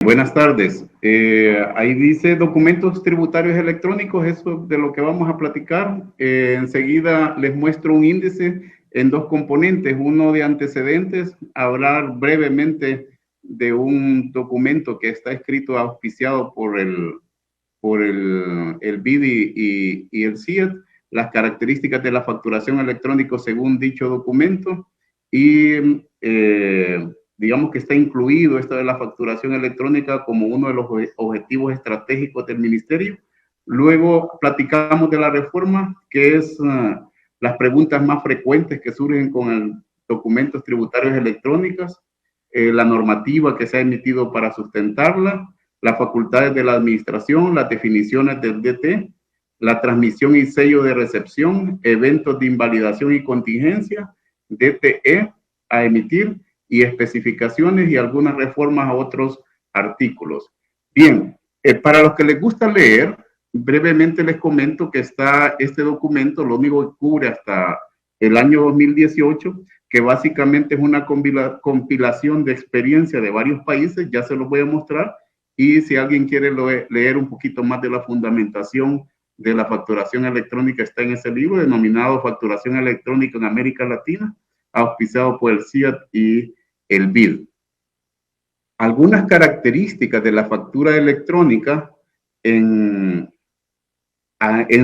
Buenas tardes. Ahí dice documentos tributarios electrónicos, eso de lo que vamos a platicar. Enseguida les muestro un índice en dos componentes, uno de antecedentes, hablar brevemente de un documento que está escrito auspiciado por el BID y el CIET, las características de la facturación electrónica según dicho documento y digamos que está incluido esto de la facturación electrónica como uno de los objetivos estratégicos del ministerio. Luego platicamos de la reforma, que es las preguntas más frecuentes que surgen con el documentos tributarios electrónicos, la normativa que se ha emitido para sustentarla, las facultades de la administración, las definiciones del DT, la transmisión y sello de recepción, eventos de invalidación y contingencia, DTE a emitir y especificaciones y algunas reformas a otros artículos. Bien, para los que les gusta leer, brevemente les comento que está este documento, lo único que cubre hasta el año 2018, que básicamente es una compilación de experiencia de varios países, ya se los voy a mostrar, y si alguien quiere leer un poquito más de la fundamentación de la facturación electrónica, está en ese libro denominado Facturación Electrónica en América Latina, auspiciado por el CIAT y el BID. Algunas características de la factura electrónica en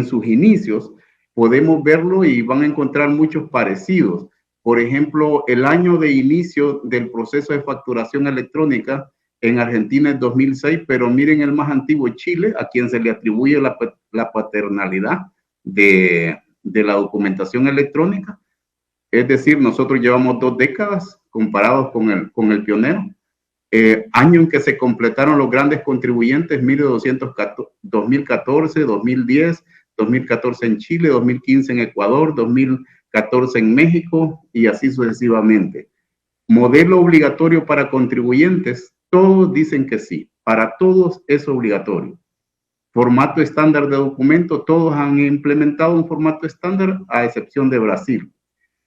sus inicios, podemos verlo y van a encontrar muchos parecidos. Por ejemplo, el año de inicio del proceso de facturación electrónica en Argentina es 2006, pero miren el más antiguo, Chile, a quien se le atribuye la paternalidad de la documentación electrónica. Es decir, nosotros llevamos 2 décadas comparados con el pionero. Año en que se completaron los grandes contribuyentes, 2014, 2010, 2014 en Chile, 2015 en Ecuador, 2014 en México y así sucesivamente. Modelo obligatorio para contribuyentes, todos dicen que sí, para todos es obligatorio. Formato estándar de documento, todos han implementado un formato estándar a excepción de Brasil.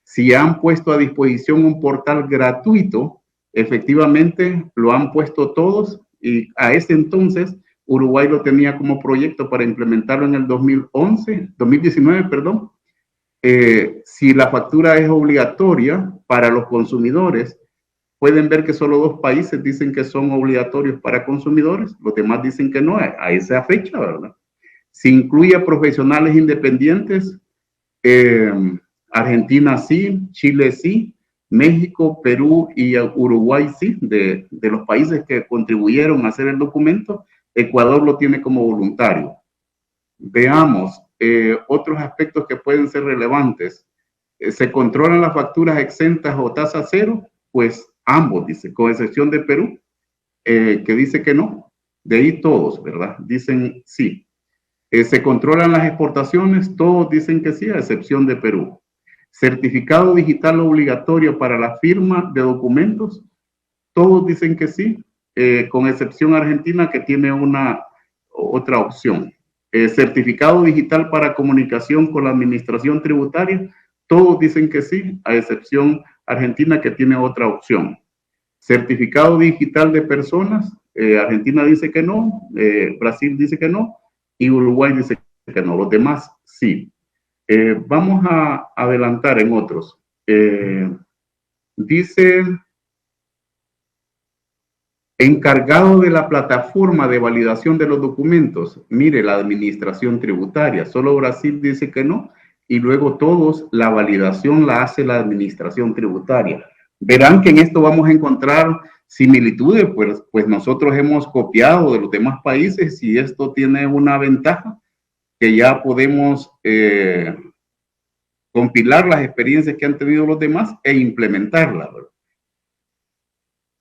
Si han puesto a disposición un portal gratuito, efectivamente lo han puesto todos y a ese entonces Uruguay lo tenía como proyecto para implementarlo en el 2019, perdón. Si la factura es obligatoria para los consumidores, pueden ver que solo 2 países dicen que son obligatorios para consumidores, los demás dicen que no, a esa fecha, ¿verdad? Si incluye a profesionales independientes, Argentina sí, Chile sí, México, Perú y Uruguay sí, de los países que contribuyeron a hacer el documento, Ecuador lo tiene como voluntario. Veamos otros aspectos que pueden ser relevantes. ¿Se controlan las facturas exentas o tasa cero? Pues ambos, dice, con excepción de Perú, que dice que no. De ahí todos, ¿verdad? Dicen sí. ¿Se controlan las exportaciones? Todos dicen que sí, a excepción de Perú. Certificado digital obligatorio para la firma de documentos, todos dicen que sí, con excepción Argentina que tiene otra opción. Certificado digital para comunicación con la administración tributaria, todos dicen que sí, a excepción Argentina que tiene otra opción. Certificado digital de personas, Argentina dice que no, Brasil dice que no y Uruguay dice que no, los demás sí. Vamos a adelantar en otros. Dice, encargado de la plataforma de validación de los documentos, mire, la administración tributaria, solo Brasil dice que no, y luego todos, la validación la hace la administración tributaria. Verán que en esto vamos a encontrar similitudes, pues nosotros hemos copiado de los demás países y esto tiene una ventaja, que ya podemos compilar las experiencias que han tenido los demás e implementarlas.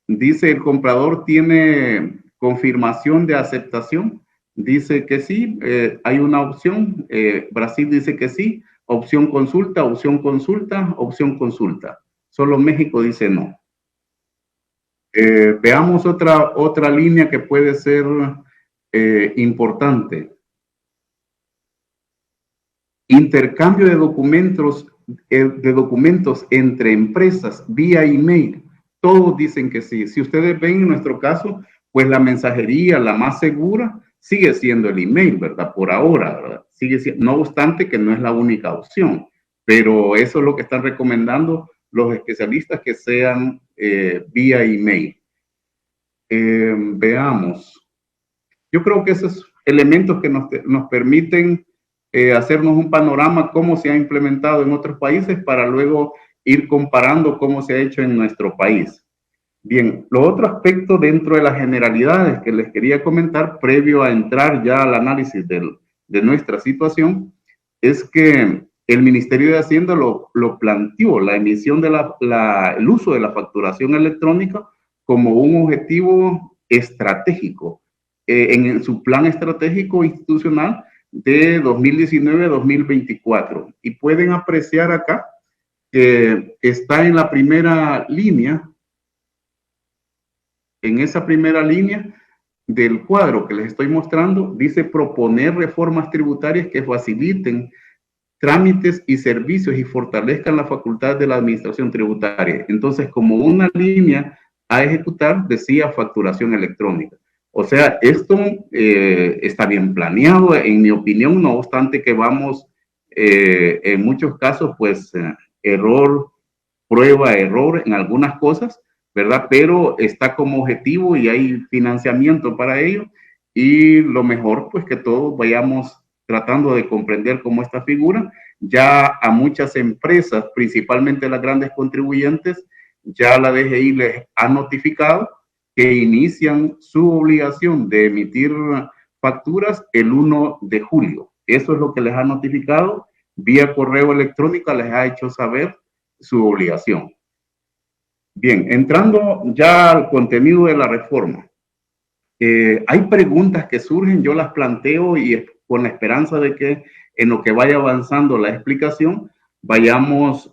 Dice, el comprador tiene confirmación de aceptación. Dice que sí, hay una opción. Brasil dice que sí. Opción consulta, opción consulta, opción consulta. Solo México dice no. Veamos otra línea que puede ser importante. Intercambio de documentos entre empresas vía email. Todos dicen que sí. Si ustedes ven en nuestro caso, pues la mensajería, la más segura, sigue siendo el email, ¿verdad? Por ahora, ¿verdad? Sigue siendo, no obstante que no es la única opción, pero eso es lo que están recomendando los especialistas, que sean vía email. Veamos. Yo creo que esos elementos que nos permiten hacernos un panorama cómo se ha implementado en otros países para luego ir comparando cómo se ha hecho en nuestro país. Bien, lo otro aspecto dentro de las generalidades que les quería comentar previo a entrar ya al análisis de nuestra situación es que el Ministerio de Hacienda lo planteó, la emisión de el uso de la facturación electrónica como un objetivo estratégico en su plan estratégico institucional de 2019-2024. Y pueden apreciar acá que está en la primera línea, en esa primera línea del cuadro que les estoy mostrando, dice proponer reformas tributarias que faciliten trámites y servicios y fortalezcan la facultad de la administración tributaria. Entonces, como una línea a ejecutar, decía facturación electrónica. O sea, esto está bien planeado, en mi opinión, no obstante que vamos en muchos casos, pues, error, prueba, error en algunas cosas, ¿verdad? Pero está como objetivo y hay financiamiento para ello, y lo mejor, pues, que todos vayamos tratando de comprender cómo esta figura. Ya a muchas empresas, principalmente las grandes contribuyentes, ya la DGI les ha notificado que inician su obligación de emitir facturas el 1 de julio. Eso es lo que les ha notificado. Vía correo electrónico les ha hecho saber su obligación. Bien, entrando ya al contenido de la reforma. Hay preguntas que surgen, yo las planteo y con la esperanza de que en lo que vaya avanzando la explicación vayamos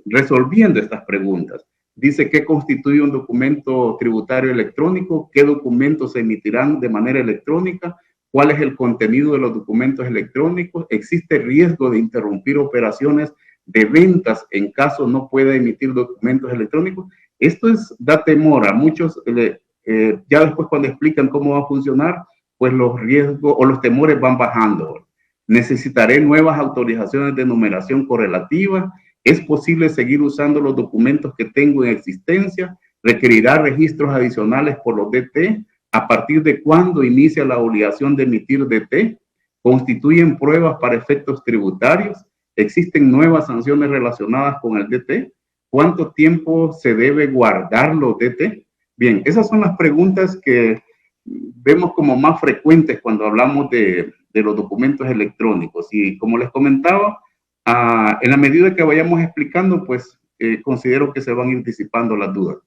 resolviendo estas preguntas. Dice, ¿qué constituye un documento tributario electrónico? ¿Qué documentos se emitirán de manera electrónica? ¿Cuál es el contenido de los documentos electrónicos? ¿Existe riesgo de interrumpir operaciones de ventas en caso no pueda emitir documentos electrónicos? Esto da temor a muchos. Ya después, cuando explican cómo va a funcionar, pues los riesgos o los temores van bajando. Necesitaré nuevas autorizaciones de numeración correlativa. ¿Es posible seguir usando los documentos que tengo en existencia? ¿Requerirá registros adicionales por los DT? ¿A partir de cuándo inicia la obligación de emitir DT? ¿Constituyen pruebas para efectos tributarios? ¿Existen nuevas sanciones relacionadas con el DT? ¿Cuánto tiempo se debe guardar los DT? Bien, esas son las preguntas que vemos como más frecuentes cuando hablamos de los documentos electrónicos. Y como les comentaba, en la medida que vayamos explicando, pues considero que se van a ir disipando las dudas.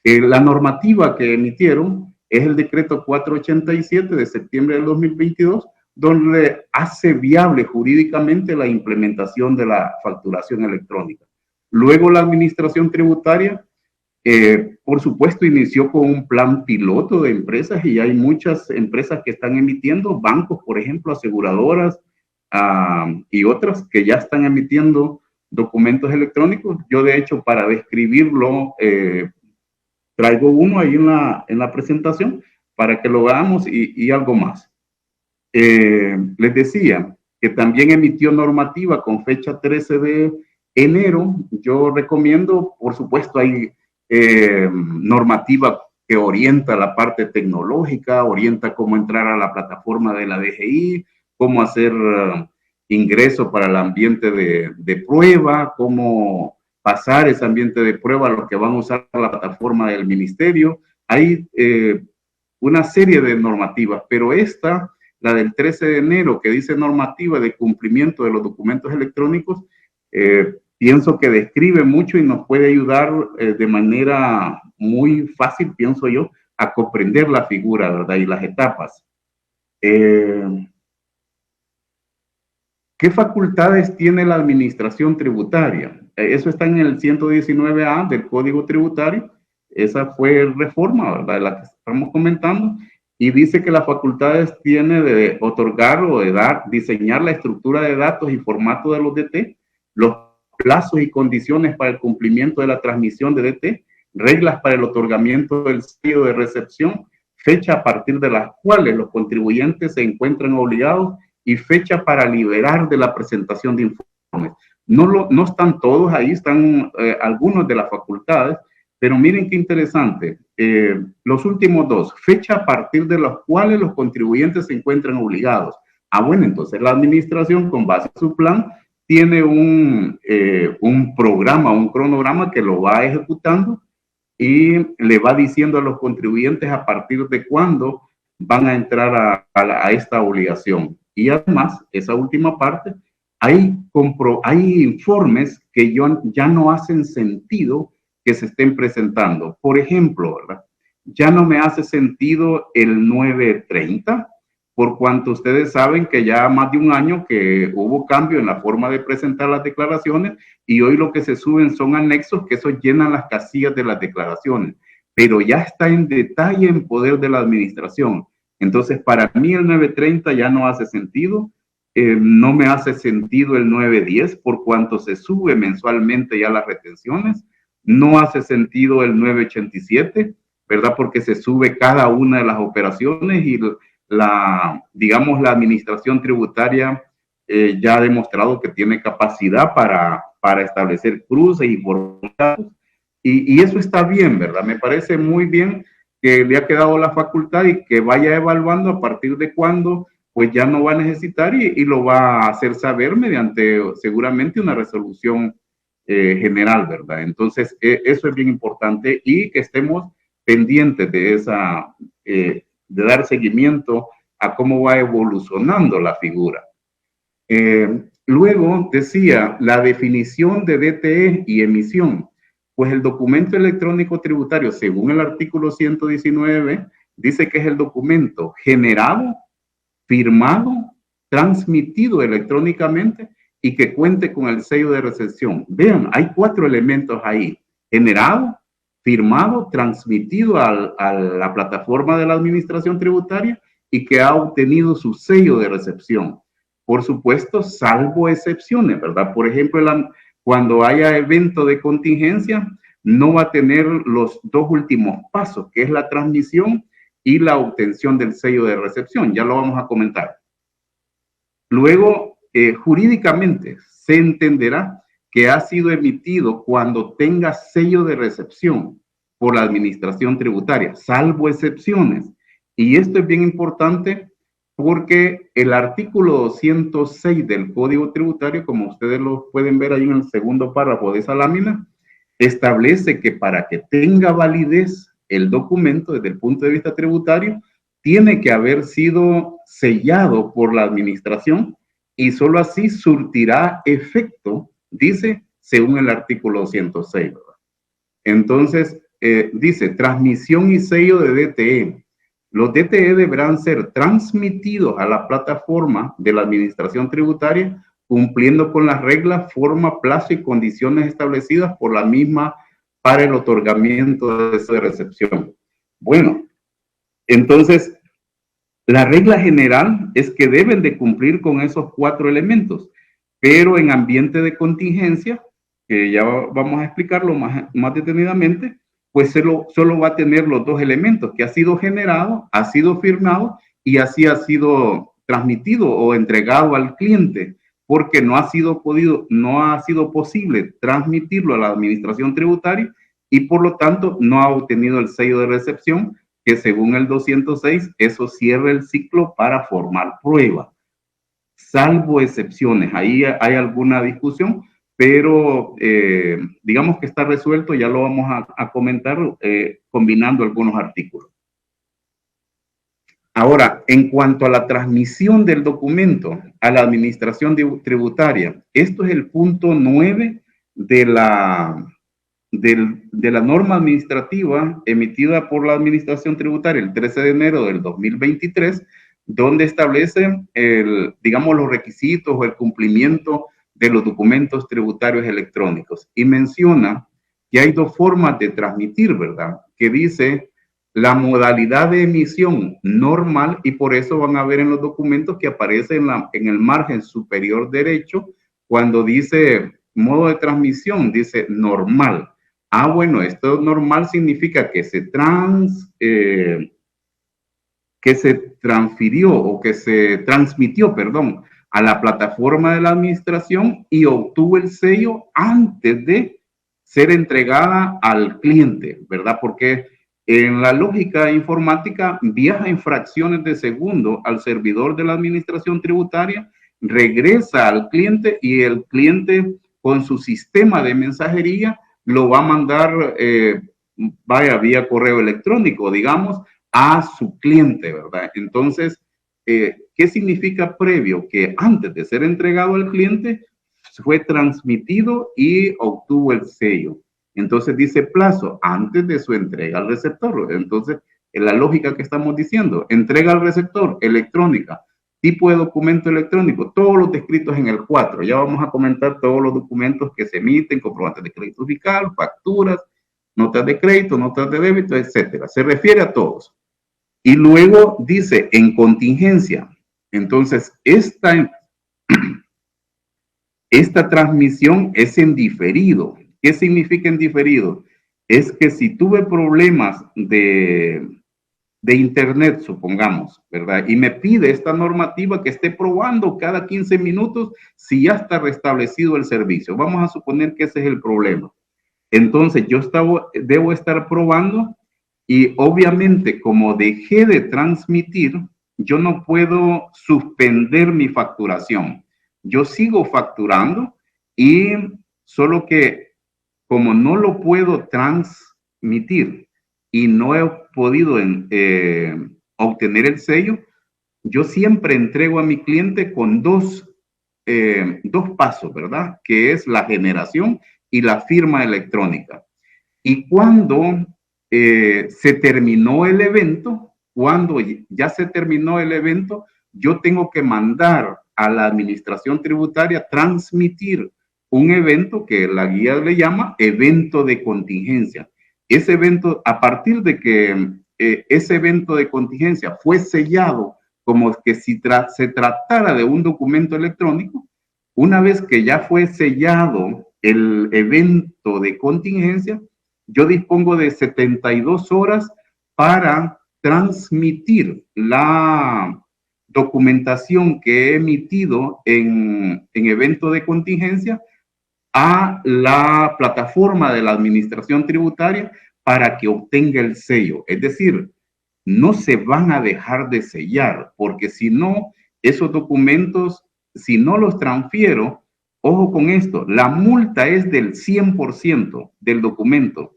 La normativa que emitieron es el decreto 487 de septiembre del 2022, donde hace viable jurídicamente la implementación de la facturación electrónica. Luego la administración tributaria, por supuesto, inició con un plan piloto de empresas, y hay muchas empresas que están emitiendo, bancos, por ejemplo, aseguradoras y otras que ya están emitiendo documentos electrónicos. Yo, de hecho, para describirlo, traigo uno ahí en la presentación para que lo veamos y algo más. Les decía que también emitió normativa con fecha 13 de enero. Yo recomiendo, por supuesto, hay normativa que orienta la parte tecnológica, orienta cómo entrar a la plataforma de la DGI, cómo hacer ingreso para el ambiente de prueba, cómo pasar ese ambiente de prueba a los que van a usar la plataforma del ministerio. Hay una serie de normativas, pero esta, la del 13 de enero, que dice normativa de cumplimiento de los documentos electrónicos, pienso que describe mucho y nos puede ayudar de manera muy fácil, pienso yo, a comprender la figura, ¿verdad? Y las etapas. ¿Qué facultades tiene la administración tributaria? Eso está en el 119A del Código Tributario. Esa fue reforma, ¿verdad?, de la que estamos comentando. Y dice que las facultades tiene de otorgar o de diseñar la estructura de datos y formato de los DT, los plazos y condiciones para el cumplimiento de la transmisión de DT, reglas para el otorgamiento del sello de recepción, fecha a partir de las cuales los contribuyentes se encuentran obligados y fecha para liberar de la presentación de informes. No están todos ahí, están algunos de las facultades, pero miren qué interesante. Los últimos dos, fecha a partir de las cuales los contribuyentes se encuentran obligados. Bueno, entonces la administración, con base en su plan, tiene un programa, un cronograma que lo va ejecutando y le va diciendo a los contribuyentes a partir de cuándo van a entrar a esta obligación. Y además, esa última parte, hay informes que ya no hacen sentido que se estén presentando. Por ejemplo, ¿verdad? Ya no me hace sentido el 930, por cuanto ustedes saben que ya más de un año que hubo cambio en la forma de presentar las declaraciones y hoy lo que se suben son anexos que eso llenan las casillas de las declaraciones, pero ya está en detalle en poder de la administración. Entonces, para mí el 930 ya no hace sentido. No me hace sentido el 910 por cuanto se sube mensualmente ya las retenciones. No hace sentido el 987, ¿verdad? Porque se sube cada una de las operaciones y digamos, la administración tributaria ya ha demostrado que tiene capacidad para establecer cruces y formularios. Y eso está bien, ¿verdad? Me parece muy bien que le ha quedado la facultad y que vaya evaluando a partir de cuándo pues ya no va a necesitar y lo va a hacer saber mediante seguramente una resolución general, ¿verdad? Entonces, eso es bien importante y que estemos pendientes de de dar seguimiento a cómo va evolucionando la figura. Luego decía, la definición de DTE y emisión. Pues el documento electrónico tributario, según el artículo 119, dice que es el documento generado, firmado, transmitido electrónicamente y que cuente con el sello de recepción. Vean, hay 4 elementos ahí: generado, firmado, transmitido a la plataforma de la administración tributaria y que ha obtenido su sello de recepción. Por supuesto, salvo excepciones, ¿verdad? Por ejemplo, cuando haya evento de contingencia, no va a tener los 2 últimos pasos, que es la transmisión y la obtención del sello de recepción. Ya lo vamos a comentar. Luego, jurídicamente, se entenderá que ha sido emitido cuando tenga sello de recepción por la administración tributaria, salvo excepciones. Y esto es bien importante porque el artículo 206 del Código Tributario, como ustedes lo pueden ver ahí en el segundo párrafo de esa lámina, establece que para que tenga validez el documento desde el punto de vista tributario, tiene que haber sido sellado por la administración y solo así surtirá efecto, dice, según el artículo 206. ¿Verdad? Entonces, dice, transmisión y sello de DTE. Los DTE deberán ser transmitidos a la plataforma de la administración tributaria cumpliendo con las reglas, forma, plazo y condiciones establecidas por la misma para el otorgamiento de esa recepción. Bueno, entonces, la regla general es que deben de cumplir con esos 4 elementos, pero en ambiente de contingencia, que ya vamos a explicarlo más detenidamente, pues solo va a tener los 2 elementos, que ha sido generado, ha sido firmado y así ha sido transmitido o entregado al cliente, porque no ha sido posible transmitirlo a la administración tributaria y por lo tanto no ha obtenido el sello de recepción, que según el 206, eso cierra el ciclo para formar prueba. Salvo excepciones, ahí hay alguna discusión, pero digamos que está resuelto, ya lo vamos a comentar combinando algunos artículos. Ahora, en cuanto a la transmisión del documento a la administración tributaria, esto es el punto 9 de la norma administrativa emitida por la administración tributaria el 13 de enero del 2023, donde establece, digamos, los requisitos o el cumplimiento de los documentos tributarios electrónicos. Y menciona que hay 2 formas de transmitir, ¿verdad? Que dice la modalidad de emisión normal, y por eso van a ver en los documentos que aparece en el margen superior derecho, cuando dice modo de transmisión, dice normal. Bueno, esto normal significa que se que se transfirió o que se transmitió, perdón, a la plataforma de la administración y obtuvo el sello antes de ser entregada al cliente, ¿verdad? Porque en la lógica informática viaja en fracciones de segundo al servidor de la administración tributaria, regresa al cliente y el cliente con su sistema de mensajería lo va a mandar, vaya, vía correo electrónico, digamos, a su cliente, ¿verdad? Entonces, ¿qué significa previo? Que antes de ser entregado al cliente, fue transmitido y obtuvo el sello. Entonces dice plazo antes de su entrega al receptor. Entonces, en la lógica que estamos diciendo, entrega al receptor, electrónica, tipo de documento electrónico, todos los descritos en el 4. Ya vamos a comentar todos los documentos que se emiten, comprobantes de crédito fiscal, facturas, notas de crédito, notas de débito, etcétera. Se refiere a todos. Y luego dice en contingencia. Entonces, esta transmisión es en diferido. ¿Qué significa en diferido? Es que si tuve problemas de internet, supongamos, ¿verdad? Y me pide esta normativa que esté probando cada 15 minutos si ya está restablecido el servicio. Vamos a suponer que ese es el problema. Entonces, debo estar probando y obviamente como dejé de transmitir, yo no puedo suspender mi facturación. Yo sigo facturando y solo que como no lo puedo transmitir y no he podido obtener el sello, yo siempre entrego a mi cliente con dos pasos, ¿verdad? Que es la generación y la firma electrónica. Y cuando se terminó el evento, cuando ya se terminó el evento, yo tengo que mandar a la administración tributaria transmitir un evento que la guía le llama evento de contingencia. Ese evento, a partir de que ese evento de contingencia fue sellado como que si se tratara de un documento electrónico, una vez que ya fue sellado el evento de contingencia, yo dispongo de 72 horas para transmitir la documentación que he emitido en evento de contingencia a la plataforma de la administración tributaria para que obtenga el sello. Es decir, no se van a dejar de sellar, porque si no, esos documentos, si no los transfiero, ojo con esto, la multa es del 100% del documento.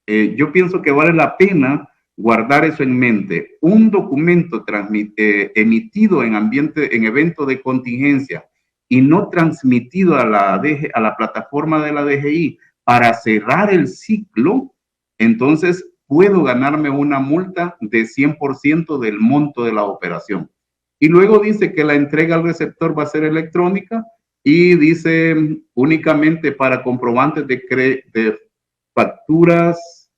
Yo pienso que vale la pena guardar eso en mente. Un documento emitido en evento de contingencia y no transmitido a la plataforma de la DGI para cerrar el ciclo, entonces puedo ganarme una multa de 100% del monto de la operación. Y luego dice que la entrega al receptor va a ser electrónica y dice únicamente para comprobantes de facturas,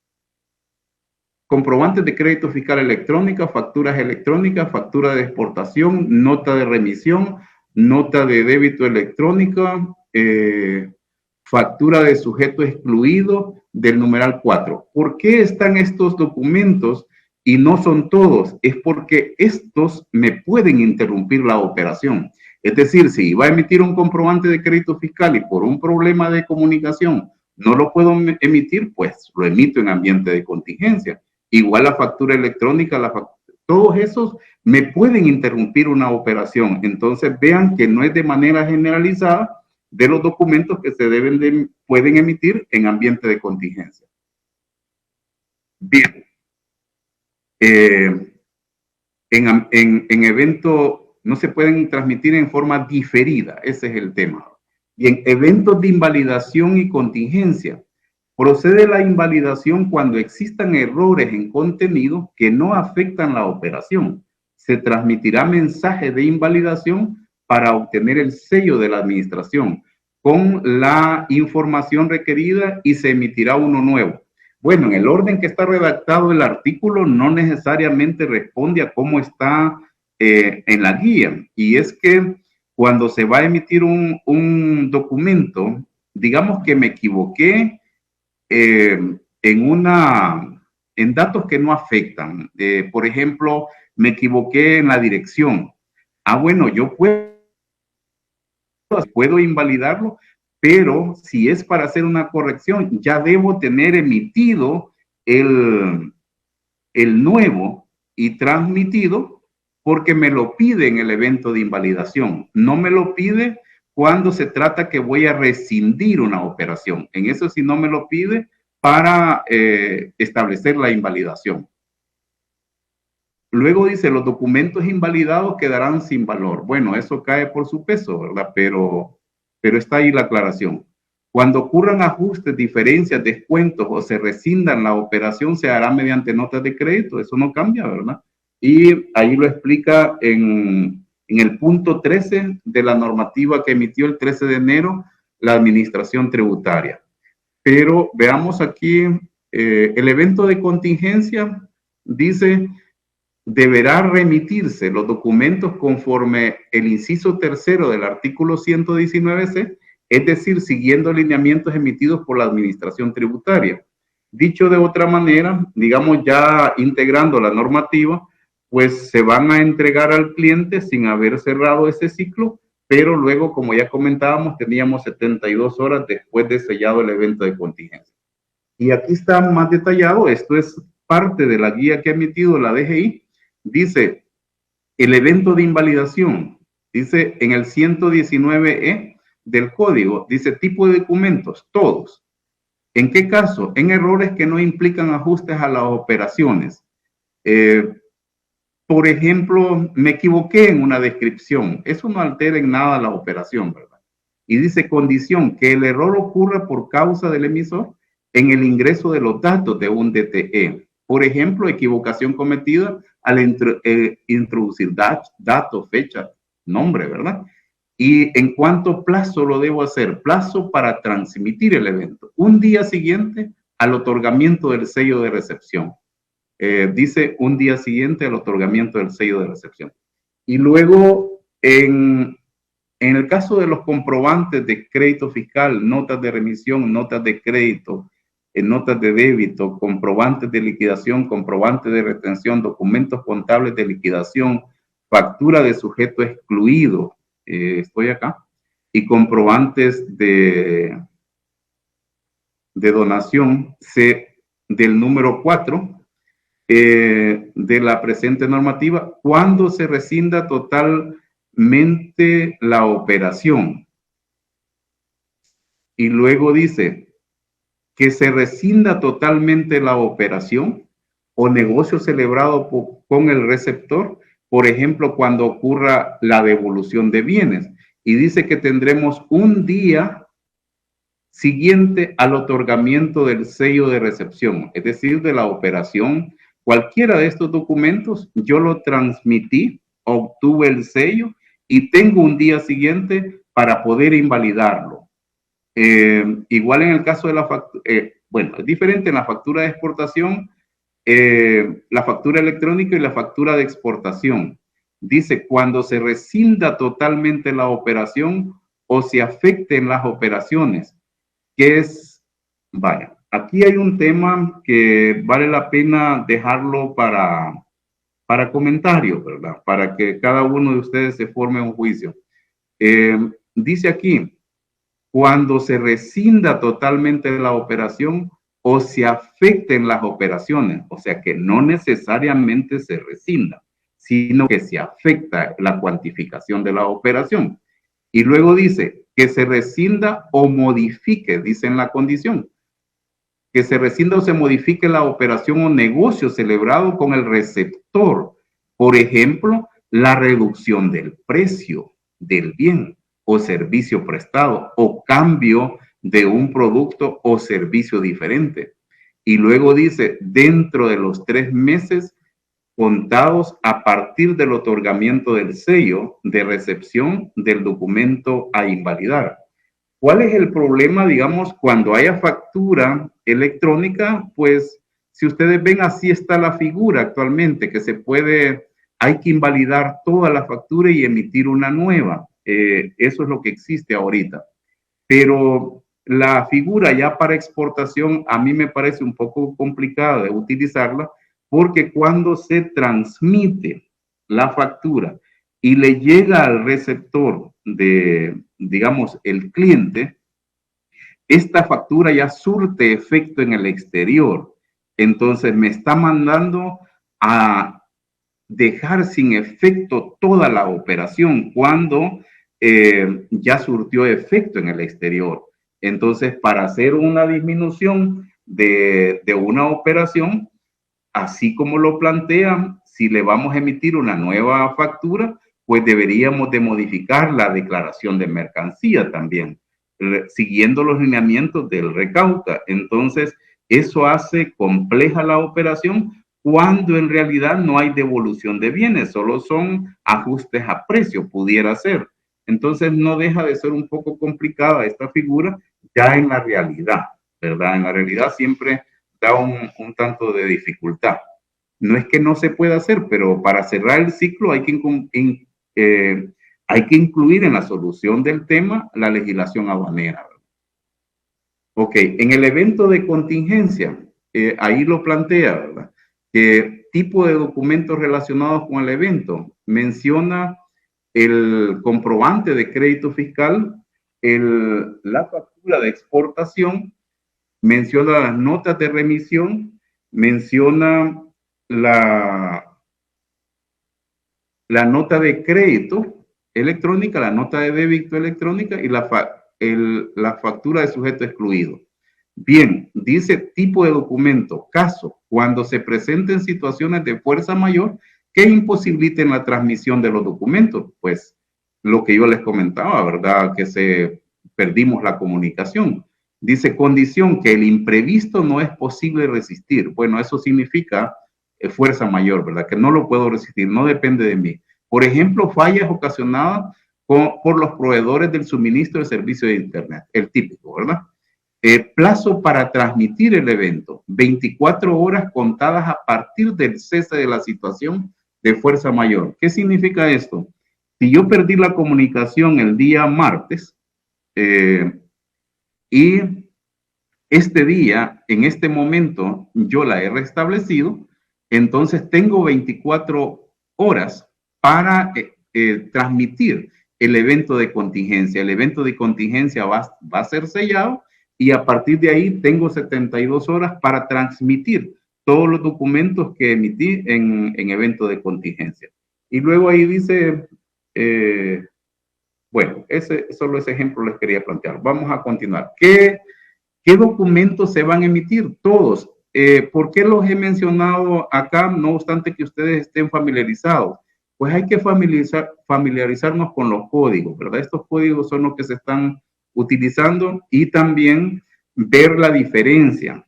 comprobantes de crédito fiscal electrónica, facturas electrónicas, factura de exportación, nota de remisión, nota de débito electrónica, factura de sujeto excluido del numeral 4. ¿Por qué están estos documentos y no son todos? Es porque estos me pueden interrumpir la operación. Es decir, si iba a emitir un comprobante de crédito fiscal y por un problema de comunicación no lo puedo emitir, pues lo emito en ambiente de contingencia. Igual la factura electrónica, todos esos me pueden interrumpir una operación. Entonces vean que no es de manera generalizada de los documentos que pueden emitir en ambiente de contingencia. Bien. En evento no se pueden transmitir en forma diferida, ese es el tema. Y en eventos de invalidación y contingencia, procede la invalidación cuando existan errores en contenido que no afectan la operación. Se transmitirá mensaje de invalidación para obtener el sello de la administración con la información requerida y se emitirá uno nuevo. Bueno, en el orden que está redactado el artículo no necesariamente responde a cómo está en la guía. Y es que cuando se va a emitir un documento, digamos que me equivoqué en datos que no afectan. Por ejemplo, me equivoqué en la dirección. Ah, bueno, yo puedo invalidarlo, pero si es para hacer una corrección, ya debo tener emitido el nuevo y transmitido porque me lo pide en el evento de invalidación. No me lo pide cuando se trata que voy a rescindir una operación. En eso sí no me lo pide para establecer la invalidación. Luego dice, los documentos invalidados quedarán sin valor. Bueno, eso cae por su peso, ¿verdad? Pero está ahí la aclaración. Cuando ocurran ajustes, diferencias, descuentos o se rescindan la operación, se hará mediante notas de crédito. Eso no cambia, ¿verdad? Y ahí lo explica en el punto 13 de la normativa que emitió el 13 de enero la Administración Tributaria. Pero veamos aquí, el evento de contingencia dice, deberá remitirse los documentos conforme el inciso tercero del artículo 119C, es decir, siguiendo lineamientos emitidos por la Administración Tributaria. Dicho de otra manera, digamos ya integrando la normativa, pues se van a entregar al cliente sin haber cerrado ese ciclo, pero luego, como ya comentábamos, teníamos 72 horas después de sellado el evento de contingencia. Y aquí está más detallado, esto es parte de la guía que ha emitido la DGI. Dice, el evento de invalidación, dice en el 119E del código, dice tipo de documentos, todos. ¿En qué caso? En errores que no implican ajustes a las operaciones. Por ejemplo, me equivoqué en una descripción. Eso no altera en nada la operación, ¿verdad? Y dice condición, que el error ocurra por causa del emisor en el ingreso de los datos de un DTE. Por ejemplo, equivocación cometida al introducir datos, fecha, nombre, ¿verdad? ¿Y en cuánto plazo lo debo hacer? Plazo para transmitir el evento. Un día siguiente al otorgamiento del sello de recepción. Dice un día siguiente al otorgamiento del sello de recepción. Y luego, en el caso de los comprobantes de crédito fiscal, notas de remisión, notas de crédito, notas de débito, comprobantes de liquidación, comprobantes de retención, documentos contables de liquidación, factura de sujeto excluido, estoy acá, y comprobantes de donación del número 4 de la presente normativa, cuando se rescinda totalmente la operación. Y luego dice que se rescinda totalmente la operación o negocio celebrado con el receptor, por ejemplo, cuando ocurra la devolución de bienes. Y dice que tendremos un día siguiente al otorgamiento del sello de recepción, es decir, de la operación. Cualquiera de estos documentos, yo lo transmití, obtuve el sello y tengo un día siguiente para poder invalidarlo. Igual en el caso de la factura, bueno, es diferente en la factura de exportación, la factura electrónica y la factura de exportación. Dice, cuando se rescinda totalmente la operación o se afecten las operaciones, que es, vaya, aquí hay un tema que vale la pena dejarlo para comentarios, ¿verdad? Para que cada uno de ustedes se forme un juicio. Dice aquí, cuando se rescinda totalmente la operación o se afecten las operaciones, o sea que no necesariamente se rescinda, sino que se afecta la cuantificación de la operación. Y luego dice que se rescinda o modifique, dice en la condición, que se rescinda o se modifique la operación o negocio celebrado con el receptor. Por ejemplo, la reducción del precio del bien o servicio prestado o cambio de un producto o servicio diferente. Y luego dice, dentro de los 3 meses contados a partir del otorgamiento del sello de recepción del documento a invalidar. ¿Cuál es el problema, digamos, cuando haya factura electrónica? Pues, si ustedes ven, así está la figura actualmente, que se puede, hay que invalidar toda la factura y emitir una nueva. Eso es lo que existe ahorita. Pero la figura ya para exportación a mí me parece un poco complicada de utilizarla, porque cuando se transmite la factura y le llega al receptor de, digamos, el cliente, esta factura ya surte efecto en el exterior. Entonces me está mandando a dejar sin efecto toda la operación cuando ya surtió efecto en el exterior. Entonces, para hacer una disminución de una operación, así como lo plantean, si le vamos a emitir una nueva factura, pues deberíamos de modificar la declaración de mercancía también, siguiendo los lineamientos del recauta. Entonces, eso hace compleja la operación cuando en realidad no hay devolución de bienes, solo son ajustes a precio, pudiera ser. Entonces, no deja de ser un poco complicada esta figura ya en la realidad, ¿verdad? En la realidad siempre da un tanto de dificultad. No es que no se pueda hacer, pero para cerrar el ciclo hay que incluir en la solución del tema la legislación aduanera. Ok, en el evento de contingencia, ahí lo plantea, ¿verdad? ¿Qué tipo de documentos relacionados con el evento? Menciona el comprobante de crédito fiscal, la factura de exportación, menciona las notas de remisión, menciona la, la nota de crédito electrónica, la nota de débito electrónica y la factura de sujeto excluido. Bien, dice tipo de documento, caso, cuando se presenten situaciones de fuerza mayor que imposibiliten la transmisión de los documentos, pues lo que yo les comentaba, ¿verdad? Que perdimos la comunicación. Dice condición que el imprevisto no es posible resistir. Bueno, eso significa fuerza mayor, ¿verdad? Que no lo puedo resistir, no depende de mí. Por ejemplo, fallas ocasionadas por los proveedores del suministro de servicio de Internet, el típico, ¿verdad? Plazo para transmitir el evento, 24 horas contadas a partir del cese de la situación de fuerza mayor. ¿Qué significa esto? Si yo perdí la comunicación el día martes y este día, en este momento, yo la he restablecido, entonces tengo 24 horas para transmitir el evento de contingencia. El evento de contingencia va a ser sellado y a partir de ahí tengo 72 horas para transmitir todos los documentos que emití en evento de contingencia. Y luego ahí dice, bueno, solo ese ejemplo les quería plantear. Vamos a continuar. ¿Qué documentos se van a emitir? Todos. ¿Por qué los he mencionado acá, no obstante que ustedes estén familiarizados? Pues hay que familiarizarnos con los códigos, ¿verdad? Estos códigos son los que se están utilizando y también ver la diferencia.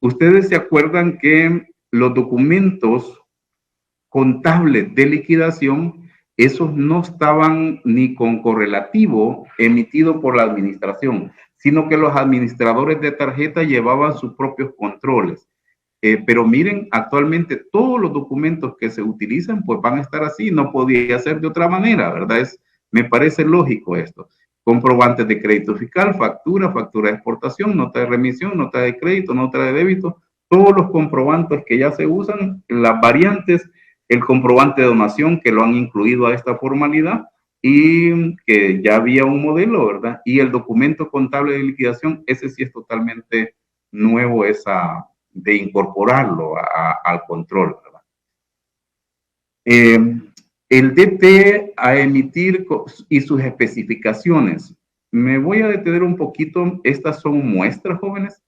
Ustedes se acuerdan que los documentos contables de liquidación, esos no estaban ni con correlativo emitido por la administración, sino que los administradores de tarjeta llevaban sus propios controles. Pero miren, actualmente todos los documentos que se utilizan pues van a estar así, no podía ser de otra manera, ¿verdad? Me parece lógico esto. Comprobantes de crédito fiscal, factura de exportación, nota de remisión, nota de crédito, nota de débito, todos los comprobantes que ya se usan, las variantes, el comprobante de donación que lo han incluido a esta formalidad y que ya había un modelo, ¿verdad? Y el documento contable de liquidación, ese sí es totalmente nuevo, de incorporarlo al control, ¿verdad? El DT a emitir y sus especificaciones. Me voy a detener un poquito. Estas son muestras, jóvenes.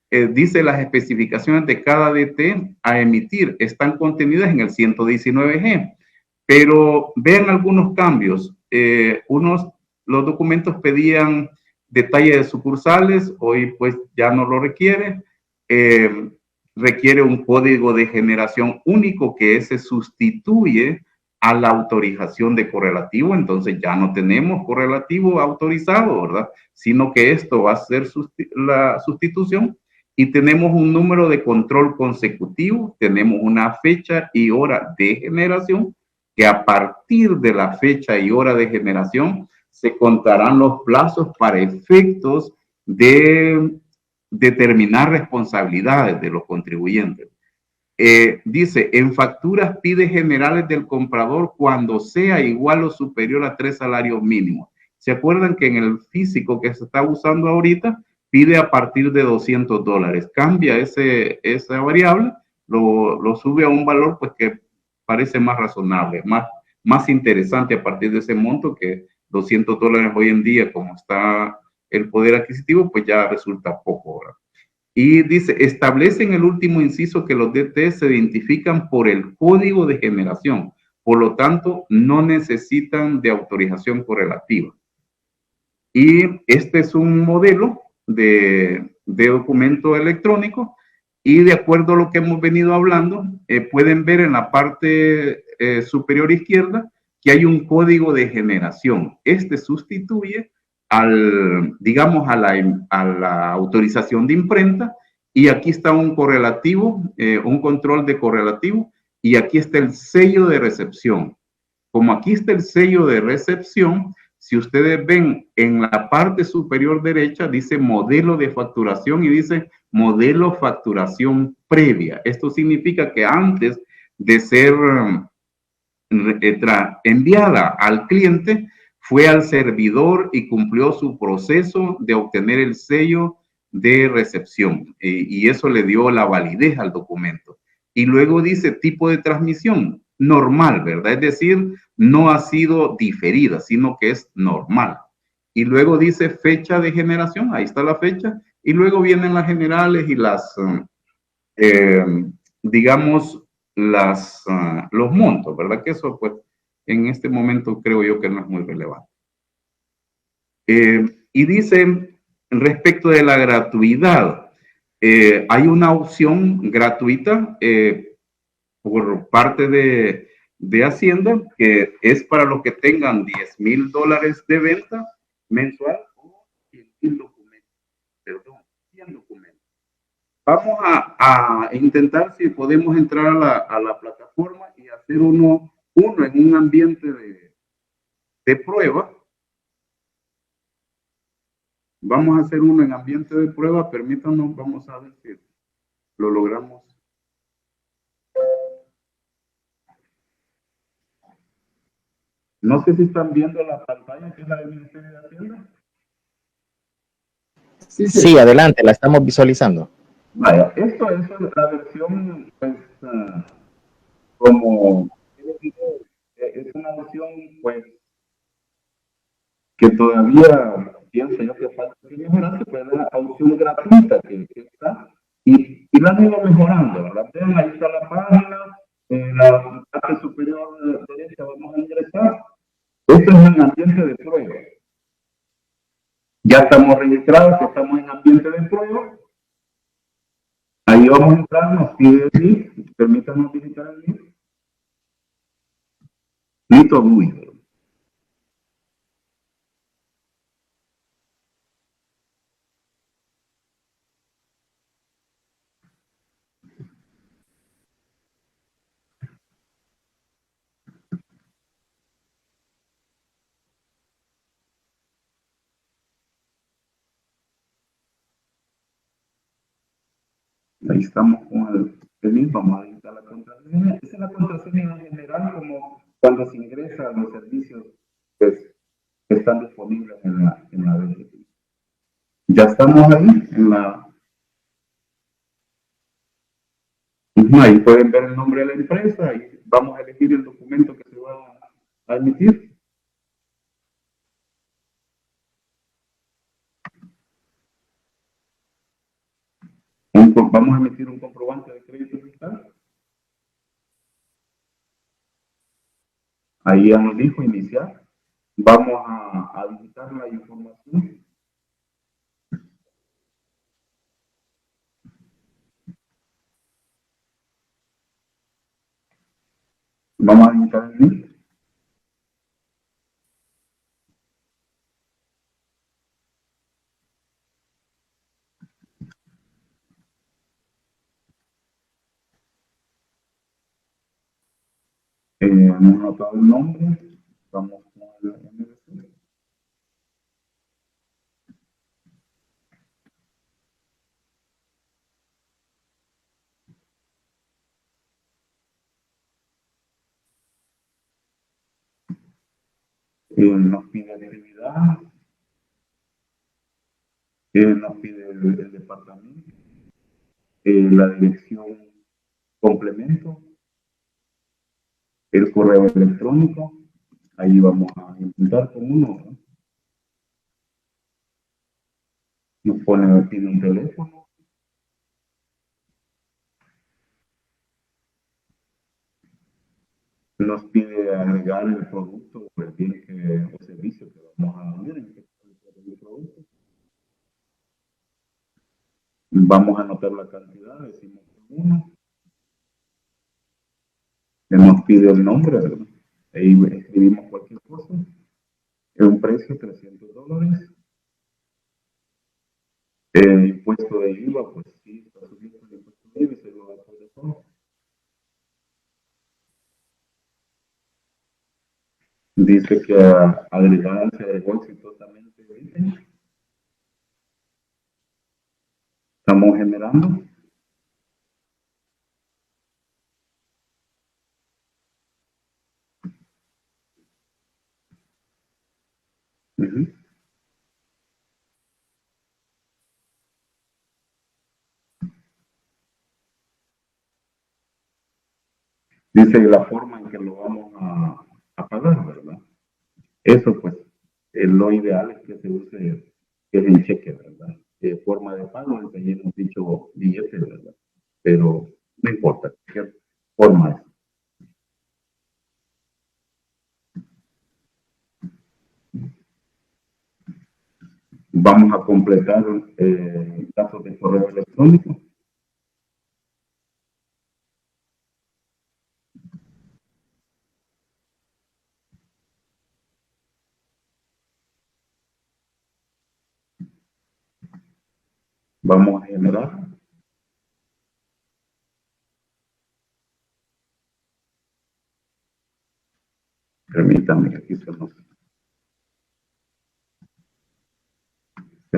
Dice las especificaciones de cada DT a emitir están contenidas en el 119G, pero vean algunos cambios. Los documentos pedían detalle de sucursales, hoy pues ya no lo requiere. Requiere un código de generación único que ese sustituye a la autorización de correlativo, entonces ya no tenemos correlativo autorizado, ¿verdad? Sino que esto va a ser la sustitución y tenemos un número de control consecutivo, tenemos una fecha y hora de generación, que a partir de la fecha y hora de generación se contarán los plazos para efectos de determinar responsabilidades de los contribuyentes. Dice, en facturas pide generales del comprador cuando sea igual o superior a 3 salarios mínimos. ¿Se acuerdan que en el físico que se está usando ahorita pide a partir de $200? Cambia esa variable, lo sube a un valor pues que parece más razonable, más interesante a partir de ese monto, que $200 hoy en día, como está el poder adquisitivo, pues ya resulta poco, ¿verdad? Y dice, establece en el último inciso que los DT se identifican por el código de generación, por lo tanto, no necesitan de autorización correlativa. Y este es un modelo de documento electrónico, y de acuerdo a lo que hemos venido hablando, pueden ver en la parte superior izquierda que hay un código de generación. Este sustituye digamos, a la autorización de imprenta, y aquí está un correlativo, un control de correlativo, y aquí está el sello de recepción. Como aquí está el sello de recepción, si ustedes ven en la parte superior derecha, dice modelo de facturación y dice modelo facturación previa. Esto significa que antes de ser enviada al cliente, fue al servidor y cumplió su proceso de obtener el sello de recepción, y eso le dio la validez al documento. Y luego dice tipo de transmisión, normal, ¿verdad? Es decir, no ha sido diferida, sino que es normal. Y luego dice fecha de generación, ahí está la fecha, y luego vienen las generales y eh, digamos, los montos, ¿verdad? Que eso, pues, en este momento creo yo que no es muy relevante. Y dice, respecto de la gratuidad, hay una opción gratuita por parte de Hacienda, que es para los que tengan $10,000 de venta mensual o 100,000 documentos, perdón, 100 documentos. Vamos a intentar si podemos entrar a la plataforma y hacer uno en un ambiente de prueba. Vamos a hacer uno en ambiente de prueba. Permítanos, vamos a ver si lo logramos. No sé si están viendo la pantalla que es la del Ministerio de Hacienda. Sí, sí. Sí, adelante, la estamos visualizando. Vaya, esto es la versión, pues, como es una versión, pues, que todavía pienso yo que falta que mejorarse, pues es la opción gratuita que está, y la han ido mejorando, ¿verdad? Ven, ahí está la página, en la parte superior derecha vamos a ingresar. Esto es un ambiente de prueba. Ya estamos registrados, estamos en ambiente de prueba. Ahí vamos a entrar, nos pide el link, permítanos visitar el link. Listo, muy. Ahí estamos con el link, vamos a editar la contraseña. Esa es la contraseña en general, como cuando se ingresa a los servicios, pues, que están disponibles en la web. Ya estamos ahí en la. Ahí pueden ver el nombre de la empresa y vamos a elegir el documento que se va a emitir. Vamos a emitir un comprobante de crédito fiscal. Ahí ya nos dijo iniciar. Vamos a digitar la información. Vamos a digitar el link. Hemos anotado el nombre. Vamos con el MDC. Nos pide actividad, nos pide el departamento, la dirección complemento, el correo electrónico. Ahí vamos a intentar con uno, ¿no? Nos pide un teléfono. Nos pide agregar el producto o el bien o servicio que vamos a unir en este producto. Vamos a anotar la cantidad, decimos uno. Nos pide el nombre, ¿verdad? Ahí escribimos cualquier cosa. Es un precio $300. El impuesto de IVA, pues sí, está subiendo el impuesto de IVA y se lo va a poner todo. Dice que se agregó exitosamente. Estamos generando. Dice la forma en que lo vamos a pagar, ¿verdad? Eso pues, lo ideal es que se use, que es en cheque, ¿verdad? Forma de pago, el que ya hemos dicho billete, ¿verdad? Pero no importa, ¿qué forma es? Vamos a completar datos de correo electrónico. Vamos a generar. Permítanme que aquí se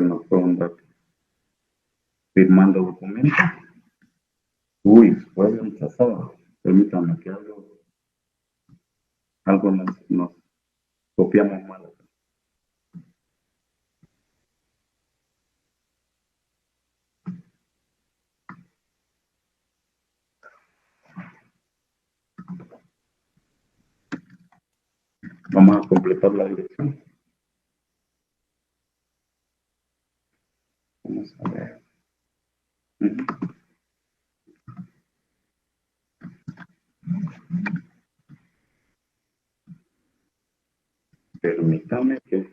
nos fue un dato. Firmando documentos. Uy, fue rechazado. Permítanme que algo nos copiamos mal. Vamos a completar la dirección. Vamos a ver. Permítame que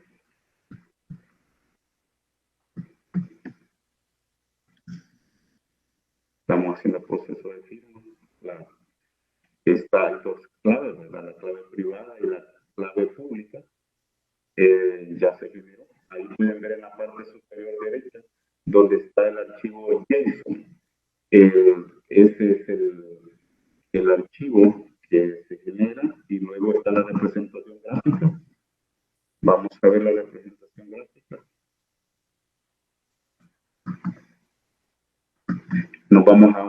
estamos haciendo el proceso de firma. Está en dos claves, ¿verdad? La clave privada y la clave pública. Ya se generó. Ahí pueden ver en la parte superior derecha donde está el archivo JSON. Ese es el archivo que se genera y luego está la representación gráfica. Vamos a ver la representación gráfica. Nos vamos a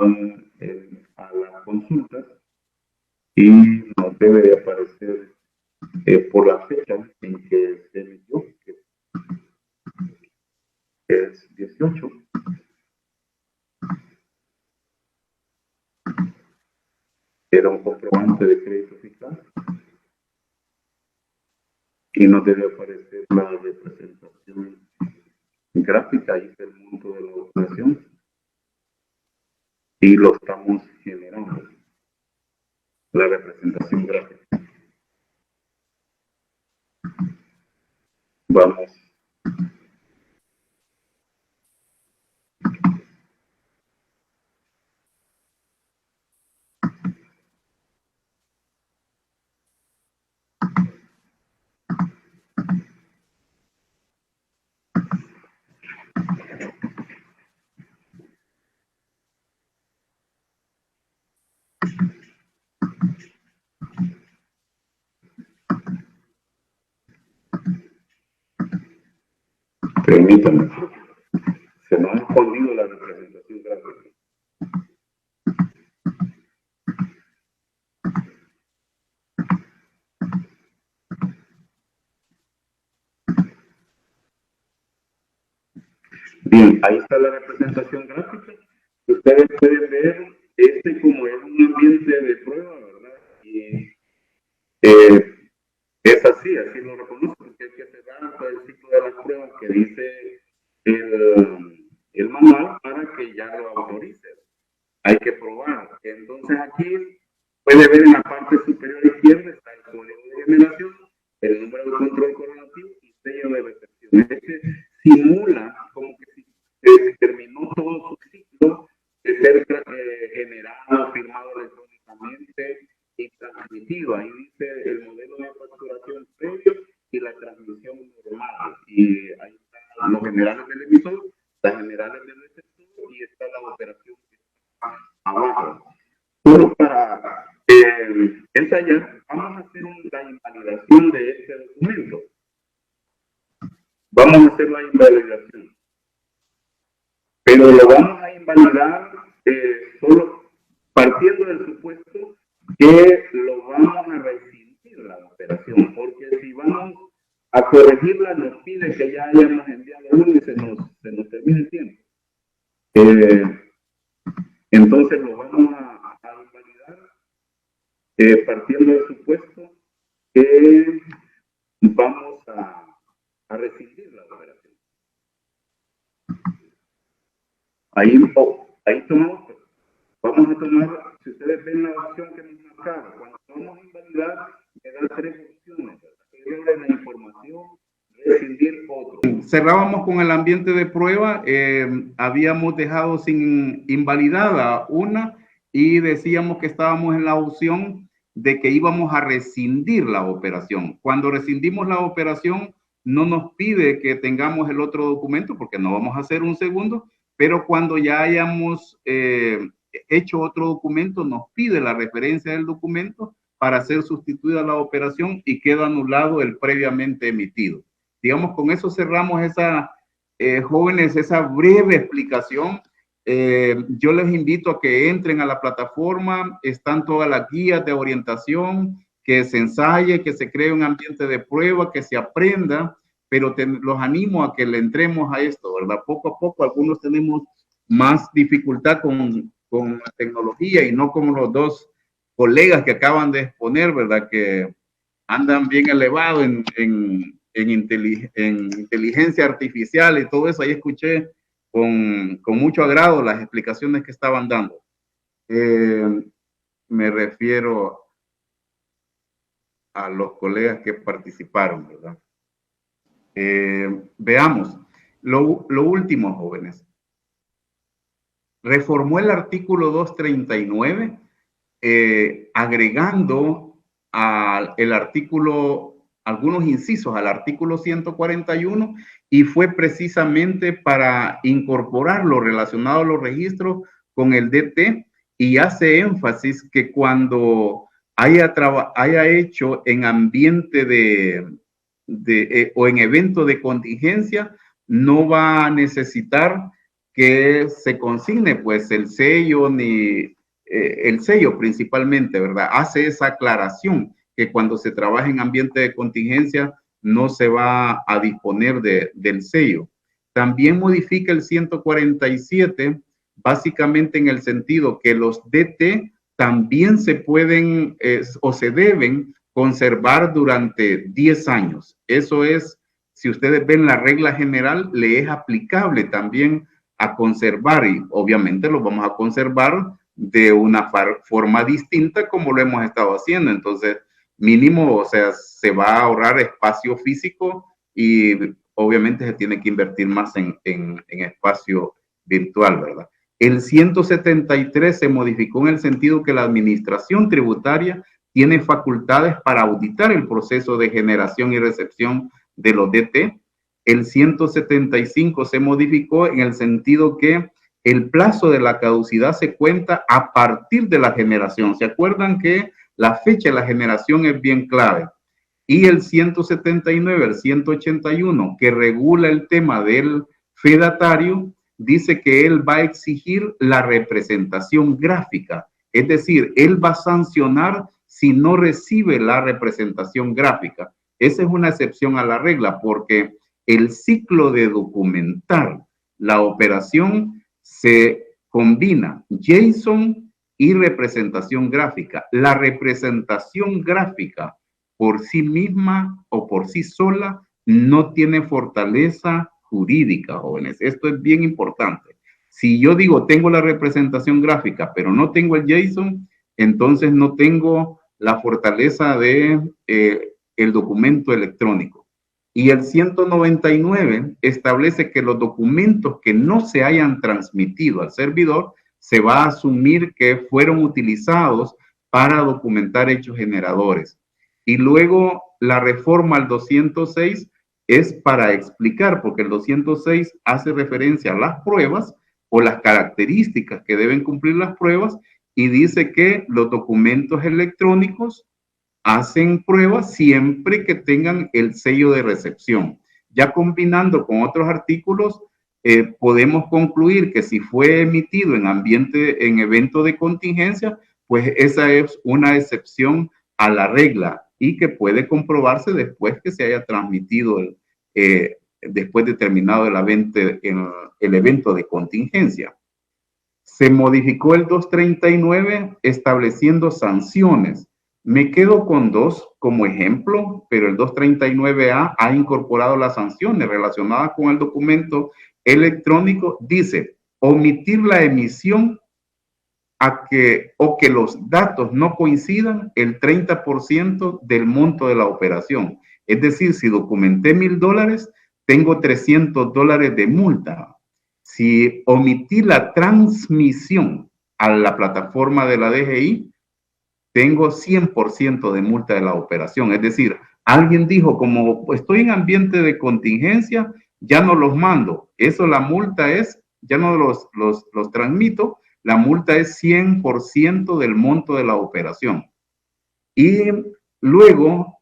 las consultas y nos debe de aparecer por la fecha en que se emitió, que es 18. Era un comprobante de crédito fiscal y nos debe aparecer la representación gráfica, ahí está el monto de la operación y lo estamos generando, la representación gráfica. Vamos. Permítanme. Se nos ha escondido la representación gráfica. Bien, ahí está la representación gráfica. Ustedes pueden ver como es un ambiente de prueba, ¿verdad? Y es así, así lo reconozco, porque hay que cerrar todo el ciclo de las pruebas que dice el manual para que ya lo autorice. Hay que probar. Entonces aquí puede ver en la parte superior izquierda está el código de generación, el número de control correlativo y sello de recepción. Simula como que si terminó todo su ciclo de ser generado, firmado electrónicamente y transmitido. Ahí dice el modelo de facturación previo y la transmisión normal. Y ahí están los generales del emisor, las generales del receptor y está la operación que está abajo. Solo para ensayar, vamos a hacer la invalidación de este documento. Vamos a hacer la invalidación. Pero lo vamos a invalidar solo partiendo del supuesto que lo vamos a rescindir la operación, porque si vamos a corregirla nos pide que ya hayamos enviado uno y se nos termine el tiempo. Entonces lo vamos a invalidar partiendo del supuesto que vamos a rescindir la operación. Ahí tomamos, vamos a tomar, si ustedes ven la opción que nos marcaron, cuando vamos a invalidar, me da tres opciones: la información, rescindir otro. Cerrábamos con el ambiente de prueba, habíamos dejado sin invalidada una y decíamos que estábamos en la opción de que íbamos a rescindir la operación. Cuando rescindimos la operación, no nos pide que tengamos el otro documento porque no vamos a hacer un segundo, pero cuando ya hayamos hecho otro documento, nos pide la referencia del documento para ser sustituida la operación y queda anulado el previamente emitido. Digamos, con eso cerramos jóvenes, esa breve explicación. Yo les invito a que entren a la plataforma, están todas las guías de orientación, que se ensaye, que se cree un ambiente de prueba, que se aprenda, pero los animo a que le entremos a esto, ¿verdad? Poco a poco, algunos tenemos más dificultad con la tecnología y no como los dos colegas que acaban de exponer, ¿verdad? Que andan bien elevados en inteligencia artificial y todo eso. Ahí escuché con mucho agrado las explicaciones que estaban dando. Me refiero a los colegas que participaron, ¿verdad? Veamos, lo último, jóvenes. Reformó el artículo 239, agregando el artículo, algunos incisos al artículo 141, y fue precisamente para incorporar lo relacionado a los registros con el DT, y hace énfasis que cuando haya hecho en ambiente o en evento de contingencia, no va a necesitar que se consigne pues el sello ni el sello principalmente, ¿verdad? Hace esa aclaración que cuando se trabaja en ambiente de contingencia no se va a disponer del sello. También modifica el 147 básicamente en el sentido que los DT también se pueden o se deben conservar durante 10 años. Eso es, si ustedes ven la regla general, le es aplicable también a conservar, y obviamente lo vamos a conservar de una forma distinta como lo hemos estado haciendo. Entonces, mínimo, o sea, se va a ahorrar espacio físico y obviamente se tiene que invertir más en espacio virtual, ¿verdad? El 173 se modificó en el sentido que la administración tributaria tiene facultades para auditar el proceso de generación y recepción de los DT. El 175 se modificó en el sentido que el plazo de la caducidad se cuenta a partir de la generación. ¿Se acuerdan que la fecha de la generación es bien clave? Y el 179, el 181, que regula el tema del fedatario, dice que él va a exigir la representación gráfica. Es decir, él va a sancionar si no recibe la representación gráfica. Esa es una excepción a la regla porque el ciclo de documentar la operación se combina JSON y representación gráfica. La representación gráfica por sí misma o por sí sola no tiene fortaleza jurídica, jóvenes. Esto es bien importante. Si yo digo tengo la representación gráfica, pero no tengo el JSON, entonces no tengo la fortaleza de el documento electrónico. Y el 199 establece que los documentos que no se hayan transmitido al servidor se va a asumir que fueron utilizados para documentar hechos generadores. Y luego la reforma al 206 es para explicar, porque el 206 hace referencia a las pruebas o las características que deben cumplir las pruebas y dice que los documentos electrónicos hacen pruebas siempre que tengan el sello de recepción. Ya combinando con otros artículos, podemos concluir que si fue emitido en evento de contingencia, pues esa es una excepción a la regla y que puede comprobarse después que se haya transmitido, después de terminado el evento de contingencia. Se modificó el 239 estableciendo sanciones. Me quedo con dos como ejemplo, pero el 239A ha incorporado las sanciones relacionadas con el documento electrónico. Dice, omitir la emisión o que los datos no coincidan el 30% del monto de la operación. Es decir, si documenté $1,000, tengo $300 de multa. Si omití la transmisión a la plataforma de la DGI, tengo 100% de multa de la operación. Es decir, alguien dijo, como estoy en ambiente de contingencia, ya no los mando. Eso, la multa es, ya no los transmito, la multa es 100% del monto de la operación. Y luego,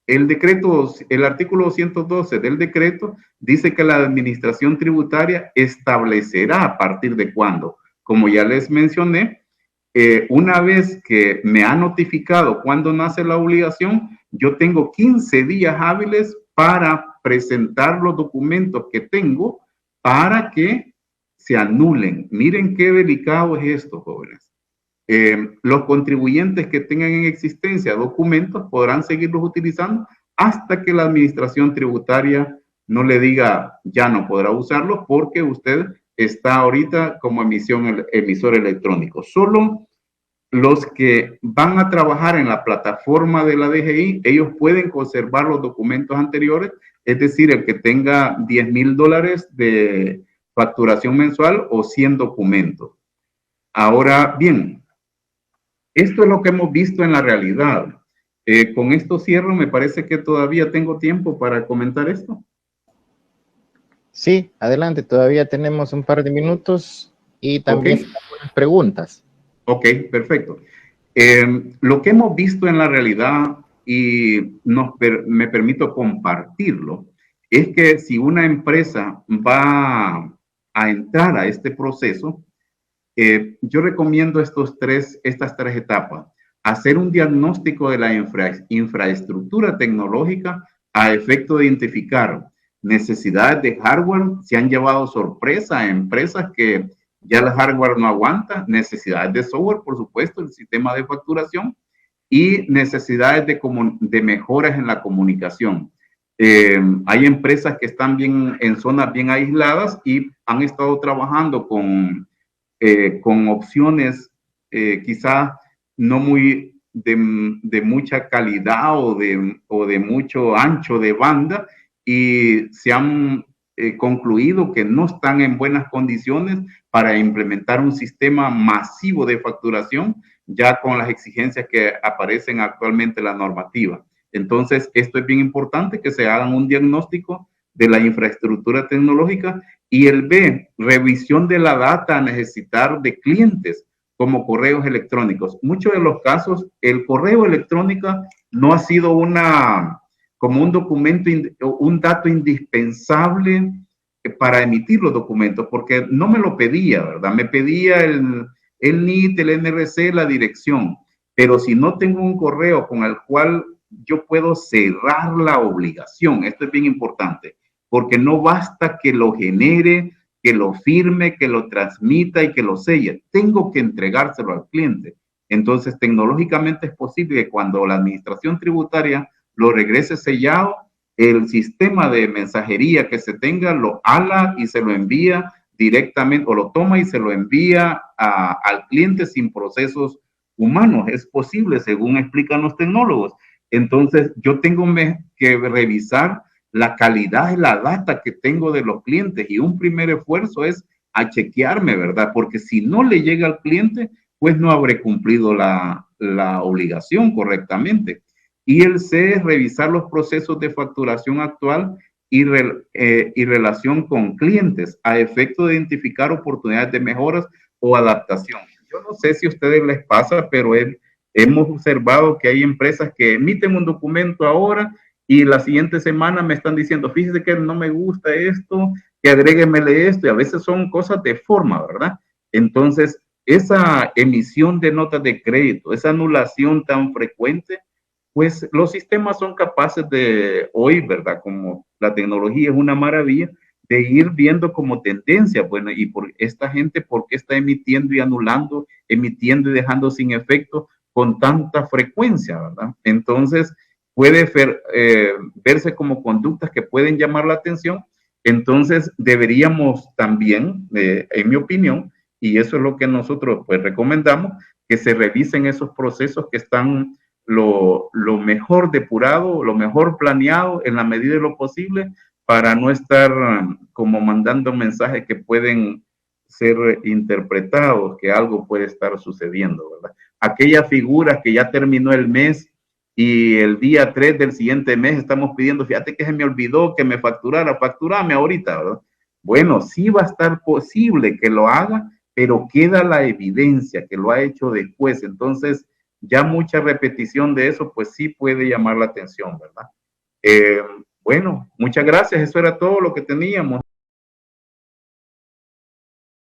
el artículo 212 del decreto dice que la administración tributaria establecerá a partir de cuándo. Como ya les mencioné, una vez que me ha notificado cuándo nace la obligación, yo tengo 15 días hábiles para presentar los documentos que tengo para que se anulen. Miren qué delicado es esto, jóvenes. Los contribuyentes que tengan en existencia documentos podrán seguirlos utilizando hasta que la administración tributaria no le diga ya no podrá usarlos porque usted está ahorita como emisor electrónico. Solo los que van a trabajar en la plataforma de la DGI, ellos pueden conservar los documentos anteriores, es decir, el que tenga $10,000 de facturación mensual o 100 documentos. Ahora bien, esto es lo que hemos visto en la realidad. Con esto cierro, me parece que todavía tengo tiempo para comentar esto. Sí, adelante, todavía tenemos un par de minutos y también algunas preguntas. Ok, perfecto. Lo que hemos visto en la realidad, y me permito compartirlo, es que si una empresa va a entrar a este proceso, yo recomiendo estas tres etapas. Hacer un diagnóstico de la infraestructura tecnológica a efecto de identificar necesidades de hardware. Se han llevado sorpresa a empresas que ya el hardware no aguanta, necesidades de software, por supuesto, el sistema de facturación y necesidades de mejoras en la comunicación. Hay empresas que están en zonas bien aisladas y han estado trabajando con opciones quizá no muy de mucha calidad o de mucho ancho de banda y se han concluido que no están en buenas condiciones para implementar un sistema masivo de facturación ya con las exigencias que aparecen actualmente en la normativa. Entonces, esto es bien importante que se hagan un diagnóstico de la infraestructura tecnológica y el B, revisión de la data a necesitar de clientes como correos electrónicos. Muchos de los casos, el correo electrónico no ha sido como un documento, un dato indispensable para emitir los documentos, porque no me lo pedía, ¿verdad? Me pedía el NIT, el NRC, la dirección, pero si no tengo un correo con el cual yo puedo cerrar la obligación, esto es bien importante. porque no basta que lo genere, que lo firme, que lo transmita y que lo selle. Tengo que entregárselo al cliente. Entonces, tecnológicamente es posible que cuando la administración tributaria lo regrese sellado, el sistema de mensajería que se tenga lo ala y se lo envía directamente, o lo toma y se lo envía al cliente sin procesos humanos. Es posible, según explican los tecnólogos. Entonces, yo tengo que revisar la calidad de la data que tengo de los clientes, y un primer esfuerzo es a chequearme, ¿verdad? Porque si no le llega al cliente, pues no habré cumplido la obligación correctamente. Y el C es revisar los procesos de facturación actual y relación con clientes a efecto de identificar oportunidades de mejoras o adaptación. Yo no sé si a ustedes les pasa, pero hemos observado que hay empresas que emiten un documento ahora y la siguiente semana me están diciendo, fíjese que no me gusta esto, que agréguemele esto, y a veces son cosas de forma, ¿verdad? Entonces, esa emisión de notas de crédito, esa anulación tan frecuente, pues los sistemas son capaces de hoy, ¿verdad? Como la tecnología es una maravilla, de ir viendo como tendencia, bueno, y por esta gente, ¿por qué está emitiendo y anulando, emitiendo y dejando sin efecto con tanta frecuencia, ¿verdad? Entonces, puede verse como conductas que pueden llamar la atención. Entonces, deberíamos también, en mi opinión, y eso es lo que nosotros pues recomendamos, que se revisen esos procesos que están lo mejor depurado, lo mejor planeado en la medida de lo posible, para no estar como mandando mensajes que pueden ser interpretados, que algo puede estar sucediendo, ¿verdad? Aquella figura que ya terminó el mes y el día 3 del siguiente mes estamos pidiendo, fíjate que se me olvidó que me facturara, facturame ahorita, ¿verdad? Bueno, sí va a estar posible que lo haga, pero queda la evidencia que lo ha hecho después. Entonces, ya mucha repetición de eso, pues sí puede llamar la atención, ¿verdad? Bueno, muchas gracias. Eso era todo lo que teníamos.